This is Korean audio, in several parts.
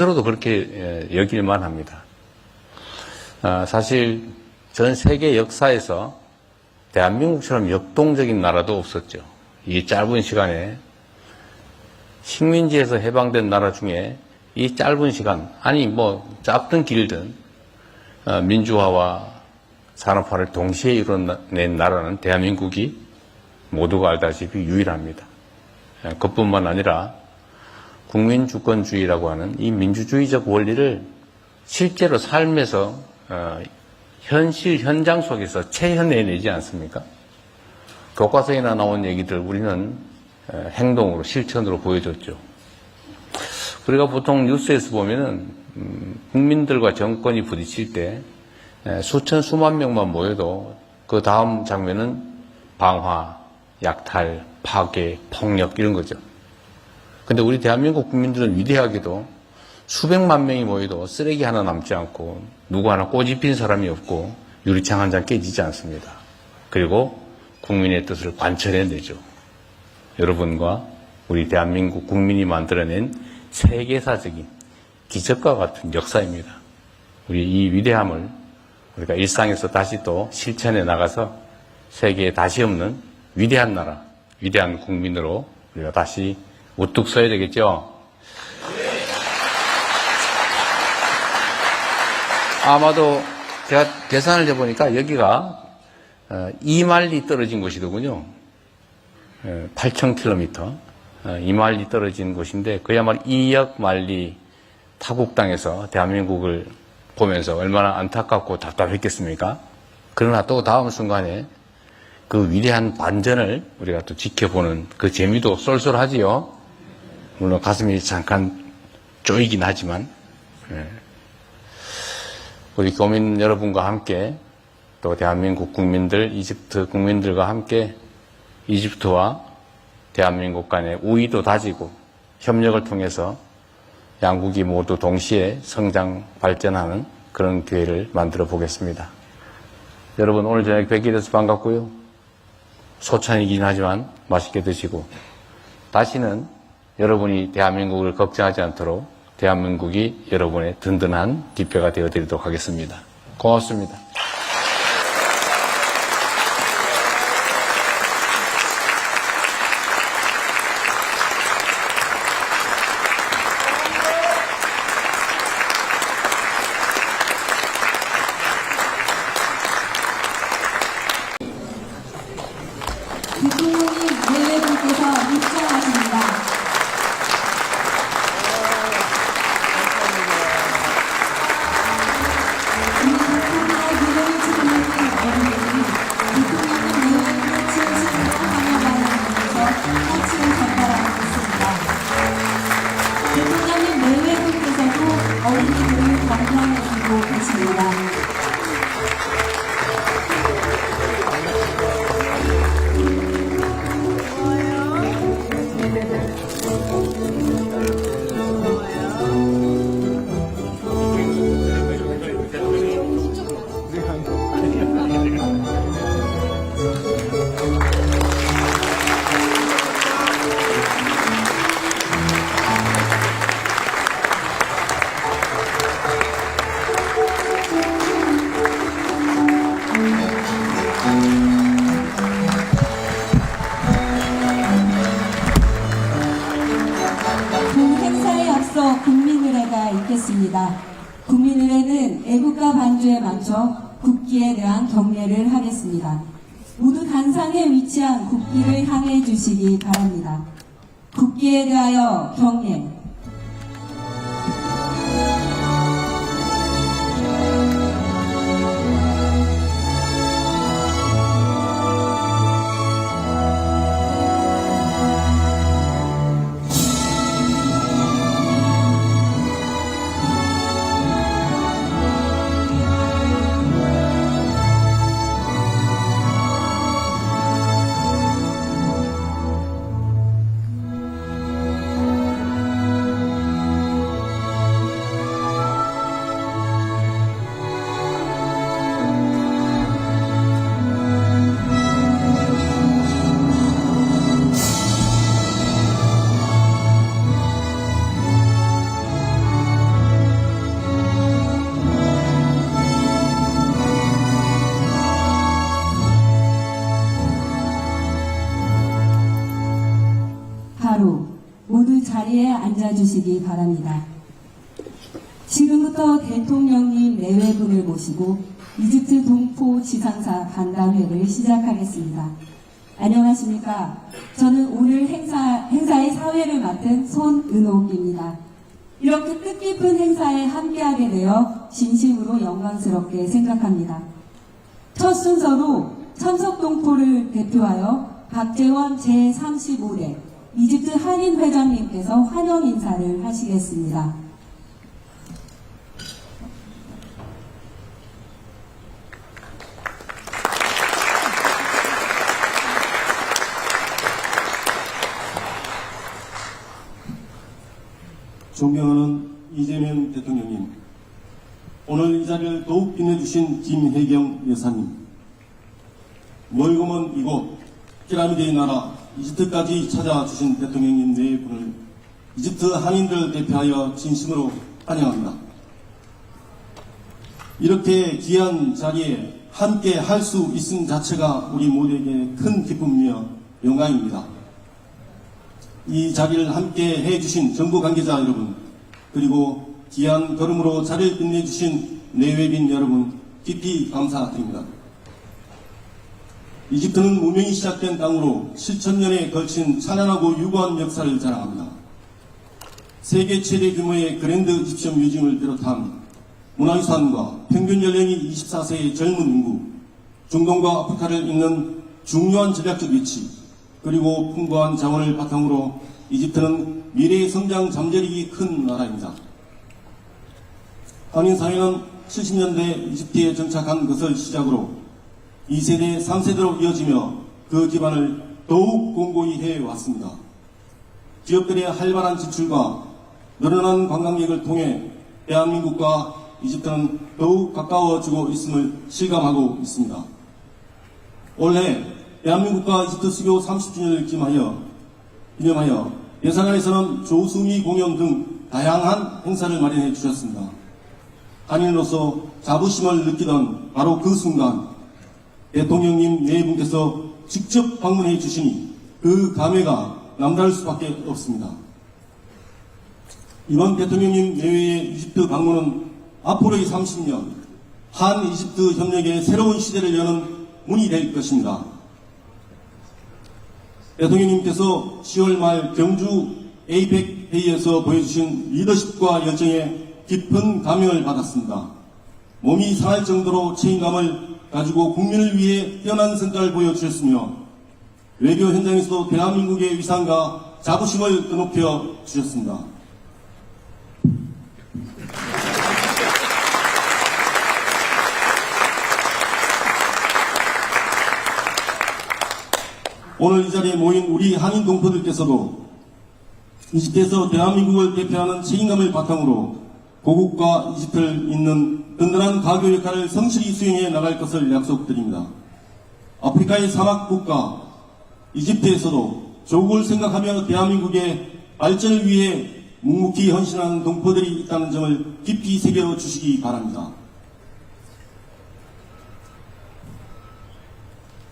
스스로도 그렇게 여길만 합니다. 사실 전 세계 역사에서 대한민국처럼 역동적인 나라도 없었죠. 이 짧은 시간에 식민지에서 해방된 나라 중에 이 짧은 시간, 아니 뭐 짧든 길든 민주화와 산업화를 동시에 이뤄낸 나라는 대한민국이 모두가 알다시피 유일합니다. 그뿐만 아니라 국민주권주의라고 하는 이 민주주의적 원리를 실제로 삶에서 현실 현장 속에서 체현해내지 않습니까? 교과서에나 나온 얘기들 우리는 행동으로 실천으로 보여줬죠. 우리가 보통 뉴스에서 보면은 국민들과 정권이 부딪힐 때 수천 수만 명만 모여도 그 다음 장면은 방화, 약탈, 파괴, 폭력 이런 거죠. 근데 우리 대한민국 국민들은 위대하게도 수백만 명이 모여도 쓰레기 하나 남지 않고 누구 하나 꼬집힌 사람이 없고 유리창 한 장 깨지지 않습니다. 그리고 국민의 뜻을 관철해내죠. 여러분과 우리 대한민국 국민이 만들어낸 세계사적인 기적과 같은 역사입니다. 우리 이 위대함을 우리가 일상에서 다시 또 실천해 나가서 세계에 다시 없는 위대한 나라, 위대한 국민으로 우리가 다시 우뚝 서야 되겠죠? 아마도 제가 계산을 해보니까 여기가 2마일리 떨어진 곳이더군요. 8,000km, 2마일리 떨어진 곳인데 그야말로 2억 마일리 타국당에서 대한민국을 보면서 얼마나 안타깝고 답답했겠습니까? 그러나 또 다음 순간에 그 위대한 반전을 우리가 또 지켜보는 그 재미도 쏠쏠하지요. 물론 가슴이 잠깐 쪼이긴 하지만 우리 교민 여러분과 함께 또 대한민국 국민들, 이집트 국민들과 함께 이집트와 대한민국 간의 우위도 다지고 협력을 통해서 양국이 모두 동시에 성장, 발전하는 그런 기회를 만들어 보겠습니다. 여러분 오늘 저녁 뵙게 돼서 반갑고요. 소찬이긴 하지만 맛있게 드시고 다시는 여러분이 대한민국을 걱정하지 않도록 대한민국이 여러분의 든든한 뒷배가 되어드리도록 하겠습니다. 고맙습니다. 대통령님 내외분께서 입장하십니다. 우리 대통령 유명희 대통령님 어른들이 대통령님 내외분을 진심으로 환영하면서 한치를 전달하고 있습니다. 대통령님 내외분께서도 어린이들을 관광해주고 계십니다. 국민의례가 있겠습니다. 국민의례는 애국가 반주에 맞춰 국기에 대한 경례를 하겠습니다. 모두 단상에 위치한 국기를 향해 주시기 바랍니다. 국기에 대하여 경례. 자리에 앉아주시기 바랍니다. 지금부터 대통령님 내외분을 모시고 이집트 동포 지상사 간담회를 시작하겠습니다. 안녕하십니까. 저는 오늘 행사의 사회를 맡은 손은옥입니다. 이렇게 뜻깊은 행사에 함께하게 되어 진심으로 영광스럽게 생각합니다. 첫 순서로 참석동포를 대표하여 박재원 제35대 이집트 한인회장님께서 환영 인사를 하시겠습니다. 존경하는 이재명 대통령님, 오늘 이 자리를 더욱 빛내주신 김혜경 여사님, 멀고 먼 이곳 피라미드의 나라 이집트까지 찾아주신 대통령님 네 분을 이집트 한인들 대표하여 진심으로 환영합니다. 이렇게 귀한 자리에 함께 할 수 있음 자체가 우리 모두에게 큰 기쁨이며 영광입니다. 이 자리를 함께 해주신 정부 관계자 여러분, 그리고 귀한 걸음으로 자리를 빛내주신 내외빈 여러분, 깊이 감사드립니다. 이집트는 무명이 시작된 땅으로 7,000년에 걸친 찬란하고 유구한 역사를 자랑합니다. 세계 최대 규모의 그랜드 이집션 뮤지엄을 비롯한 문화유산과 평균 연령이 24세의 젊은 인구, 중동과 아프리카를 잇는 중요한 전략적 위치, 그리고 풍부한 자원을 바탕으로 이집트는 미래의 성장 잠재력이 큰 나라입니다. 한인사회는 70년대 이집트에 정착한 것을 시작으로 2세대, 3세대로 이어지며 그 기반을 더욱 공고히 해왔습니다. 기업들의 활발한 진출과 늘어난 관광객을 통해 대한민국과 이집트는 더욱 가까워지고 있음을 실감하고 있습니다. 올해 대한민국과 이집트 수교 30주년을 기념하여 예산안에서는 조수미 공연 등 다양한 행사를 마련해 주셨습니다. 한인으로서 자부심을 느끼던 바로 그 순간 대통령님 네 분께서 직접 방문해 주시니 그 감회가 남다를 수밖에 없습니다. 이번 대통령님 내외의 이집트 방문은 앞으로의 30년 한 이집트 협력의 새로운 시대를 여는 문이 될 것입니다. 대통령님께서 10월 말 경주 에이펙 회의에서 보여주신 리더십과 열정에 깊은 감명을 받았습니다. 몸이 상할 정도로 책임감을 가지고 국민을 위해 뛰어난 성과를 보여주셨으며 외교 현장에서도 대한민국의 위상과 자부심을 드높여 주셨습니다. 오늘 이 자리에 모인 우리 한인 동포들께서도 이집트에서 대한민국을 대표하는 책임감을 바탕으로 고국과 이집트를 잇는 든든한 가교 역할을 성실히 수행해 나갈 것을 약속드립니다. 아프리카의 사막 국가 이집트에서도 조국을 생각하며 대한민국의 발전을 위해 묵묵히 헌신하는 동포들이 있다는 점을 깊이 새겨주시기 바랍니다.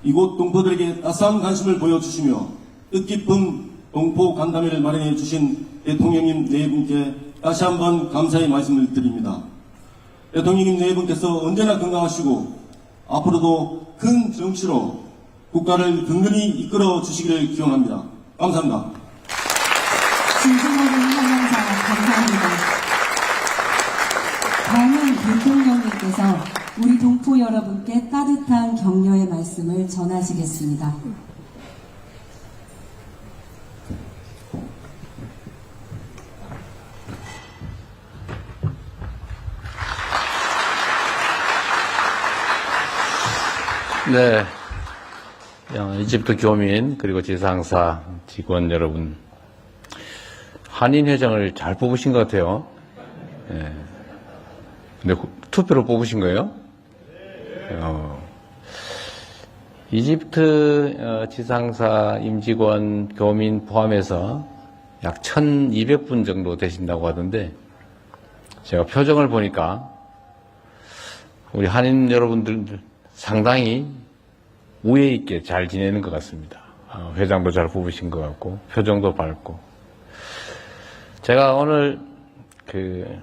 이곳 동포들에게 따스한 관심을 보여주시며 뜻깊은 동포 간담회를 마련해 주신 대통령님 네 분께 다시 한번 감사의 말씀을 드립니다. 대통령님 네 분께서 언제나 건강하시고 앞으로도 큰 정치로 국가를 든든히 이끌어 주시기를 기원합니다. 감사합니다. 진심어린 환영사 감사합니다. 다음은 대통령님께서 우리 동포 여러분께 따뜻한 격려의 말씀을 전하시겠습니다. 네, 이집트 교민 그리고 지상사 직원 여러분, 한인회장을 잘 뽑으신 것 같아요. 네. 근데 투표로 뽑으신 거예요? 이집트 지상사 임직원 교민 포함해서 약 1,200분 정도 되신다고 하던데 제가 표정을 보니까 우리 한인 여러분들 상당히 우애 있게 잘 지내는 것 같습니다. 회장도 잘 뽑으신 것 같고 표정도 밝고. 제가 오늘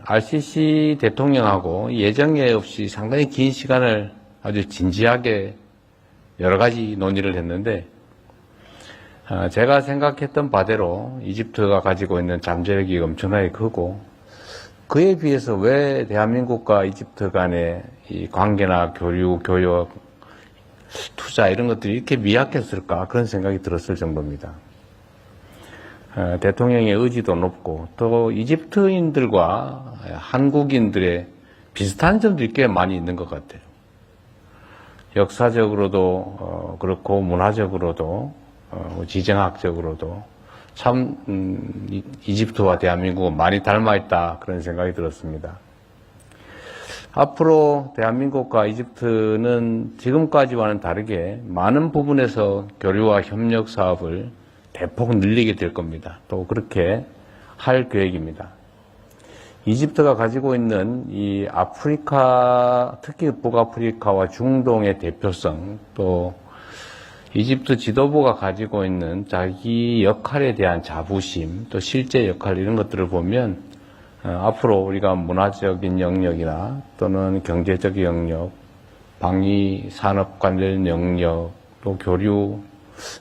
RCC 대통령하고 예정에 없이 상당히 긴 시간을 아주 진지하게 여러 가지 논의를 했는데, 제가 생각했던 바대로 이집트가 가지고 있는 잠재력이 엄청나게 크고, 그에 비해서 왜 대한민국과 이집트 간의 이 관계나 교류, 교역, 투자 이런 것들이 이렇게 미약했을까 그런 생각이 들었을 정도입니다. 대통령의 의지도 높고 또 이집트인들과 한국인들의 비슷한 점들이 꽤 많이 있는 것 같아요. 역사적으로도 그렇고 문화적으로도 지정학적으로도 참 이집트와 대한민국은 많이 닮아있다 그런 생각이 들었습니다. 앞으로 대한민국과 이집트는 지금까지와는 다르게 많은 부분에서 교류와 협력 사업을 대폭 늘리게 될 겁니다. 또 그렇게 할 계획입니다. 이집트가 가지고 있는 이 아프리카, 특히 북아프리카와 중동의 대표성, 또 이집트 지도부가 가지고 있는 자기 역할에 대한 자부심, 또 실제 역할 이런 것들을 보면 앞으로 우리가 문화적인 영역이나 또는 경제적 영역, 방위 산업 관련 영역, 또 교류,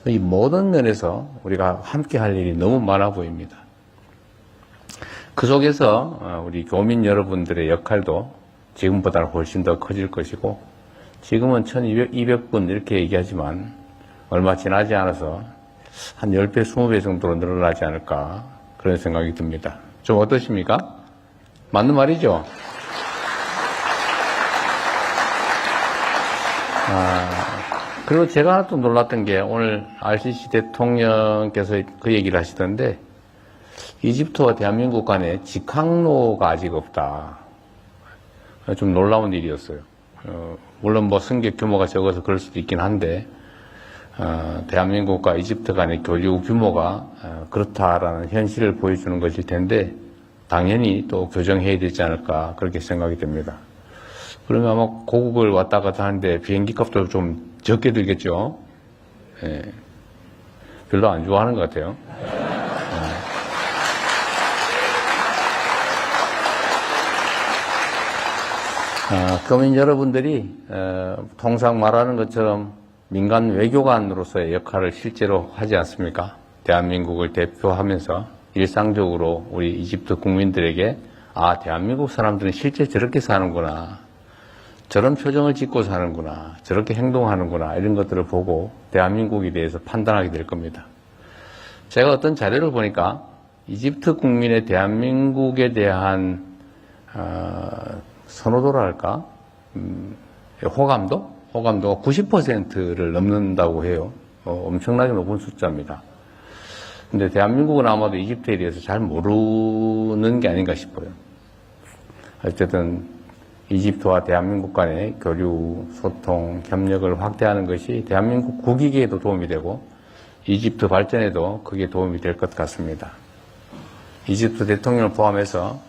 이 모든 면에서 우리가 함께 할 일이 너무 많아 보입니다. 그 속에서 우리 교민 여러분들의 역할도 지금보다는 훨씬 더 커질 것이고, 지금은 1200분 이렇게 얘기하지만 얼마 지나지 않아서 한 10배, 20배 정도로 늘어나지 않을까 그런 생각이 듭니다. 좀 어떠십니까? 맞는 말이죠? 그리고 제가 하나 또 놀랐던 게 오늘 RCC 대통령께서 그 얘기를 하시던데 이집트와 대한민국 간에 직항로가 아직 없다. 좀 놀라운 일이었어요. 물론 뭐 승객 규모가 적어서 그럴 수도 있긴 한데 대한민국과 이집트 간의 교류 규모가 그렇다라는 현실을 보여주는 것일 텐데 당연히 또 교정해야 되지 않을까 그렇게 생각이 됩니다. 그러면 아마 고국을 왔다 갔다 하는데 비행기 값도 좀 적게 들겠죠. 예. 별로 안 좋아하는 것 같아요. 교민 여러분들이 통상 말하는 것처럼 민간 외교관으로서의 역할을 실제로 하지 않습니까? 대한민국을 대표하면서 일상적으로 우리 이집트 국민들에게 대한민국 사람들은 실제 저렇게 사는구나, 저런 표정을 짓고 사는구나, 저렇게 행동하는구나 이런 것들을 보고 대한민국에 대해서 판단하게 될 겁니다. 제가 어떤 자료를 보니까 이집트 국민의 대한민국에 대한 선호도랄까, 호감도가 90%를 넘는다고 해요. 엄청나게 높은 숫자입니다. 근데 대한민국은 아마도 이집트에 대해서 잘 모르는 게 아닌가 싶어요. 어쨌든 이집트와 대한민국 간의 교류, 소통, 협력을 확대하는 것이 대한민국 국익에도 도움이 되고 이집트 발전에도 그게 도움이 될 것 같습니다. 이집트 대통령을 포함해서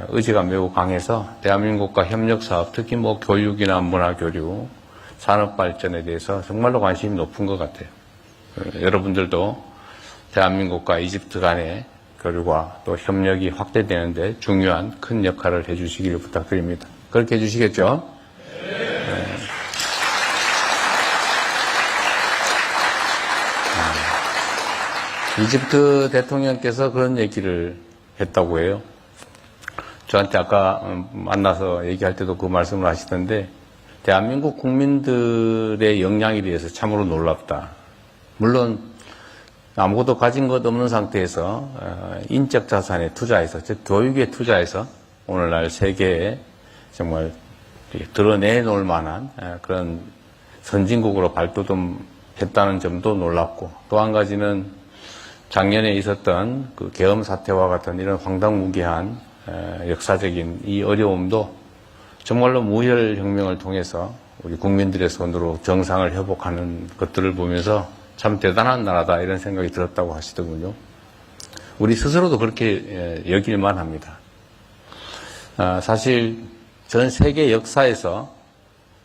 의지가 매우 강해서 대한민국과 협력사업, 특히 뭐 교육이나 문화교류, 산업발전에 대해서 정말로 관심이 높은 것 같아요. 여러분들도 대한민국과 이집트 간의 교류가 또 협력이 확대되는데 중요한 큰 역할을 해주시기를 부탁드립니다. 그렇게 해주시겠죠? 네. 이집트 대통령께서 그런 얘기를 했다고 해요. 저한테 아까 만나서 얘기할 때도 그 말씀을 하시던데 대한민국 국민들의 역량에 대해서 참으로 놀랍다. 물론 아무것도 가진 것 없는 상태에서 인적 자산에 투자해서, 즉 교육에 투자해서 오늘날 세계에 정말 드러내놓을 만한 그런 선진국으로 발돋움했다는 점도 놀랍고, 또 한 가지는 작년에 있었던 그 계엄 사태와 같은 이런 황당무계한 역사적인 이 어려움도 정말로 무혈혁명을 통해서 우리 국민들의 손으로 정상을 회복하는 것들을 보면서 참 대단한 나라다 이런 생각이 들었다고 하시더군요. 우리 스스로도 그렇게 여길만 합니다. 사실 전 세계 역사에서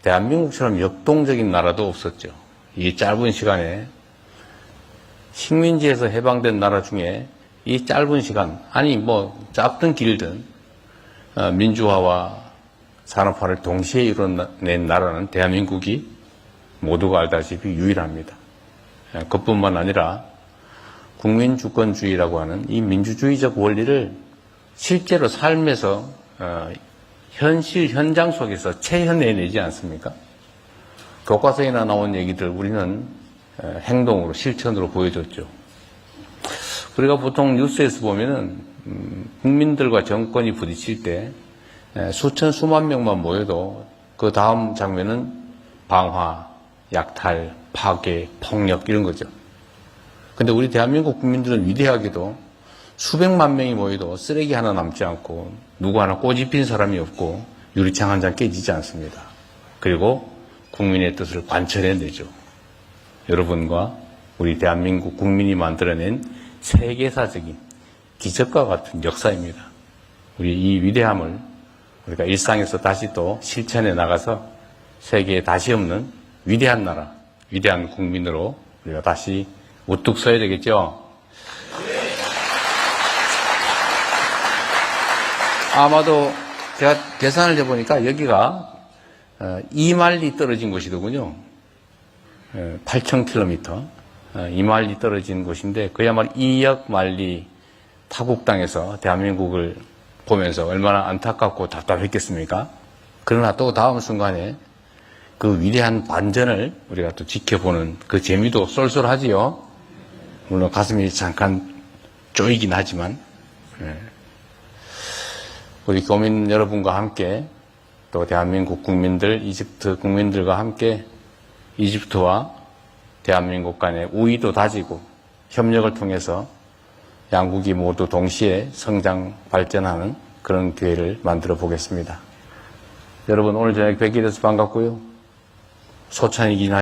대한민국처럼 역동적인 나라도 없었죠. 이 짧은 시간에 식민지에서 해방된 나라 중에 이 짧은 시간, 아니 뭐 짧든 길든 민주화와 산업화를 동시에 이뤄낸 나라는 대한민국이 모두가 알다시피 유일합니다. 그뿐만 아니라 국민주권주의라고 하는 이 민주주의적 원리를 실제로 삶에서 현실 현장 속에서 체현해내지 않습니까? 교과서에나 나온 얘기들 우리는 행동으로 실천으로 보여줬죠. 우리가 보통 뉴스에서 보면은 국민들과 정권이 부딪힐 때 수천 수만 명만 모여도 그 다음 장면은 방화, 약탈, 파괴, 폭력 이런 거죠. 근데 우리 대한민국 국민들은 위대하게도 수백만 명이 모여도 쓰레기 하나 남지 않고 누구 하나 꼬집힌 사람이 없고 유리창 한 장 깨지지 않습니다. 그리고 국민의 뜻을 관철해내죠. 여러분과 우리 대한민국 국민이 만들어낸 세계사적인 기적과 같은 역사입니다. 우리 이 위대함을 우리가 일상에서 다시 또 실천해 나가서 세계에 다시 없는 위대한 나라, 위대한 국민으로 우리가 다시 우뚝 서야 되겠죠? 아마도 제가 계산을 해보니까 여기가 2마일리 떨어진 곳이더군요. 8,000km, 2마일리 떨어진 곳인데 그야말로 2억 마일리 타국 땅에서 대한민국을 보면서 얼마나 안타깝고 답답했겠습니까? 그러나 또 다음 순간에 그 위대한 반전을 우리가 또 지켜보는 그 재미도 쏠쏠하지요. 물론 가슴이 잠깐 쪼이긴 하지만 우리 교민 여러분과 함께 또 대한민국 국민들, 이집트 국민들과 함께 이집트와 대한민국 간의 우위도 다지고 협력을 통해서 양국이 모두 동시에 성장, 발전하는 그런 기회를 만들어 보겠습니다. 여러분 오늘 저녁 뵙게 돼서 반갑고요. 소찬이긴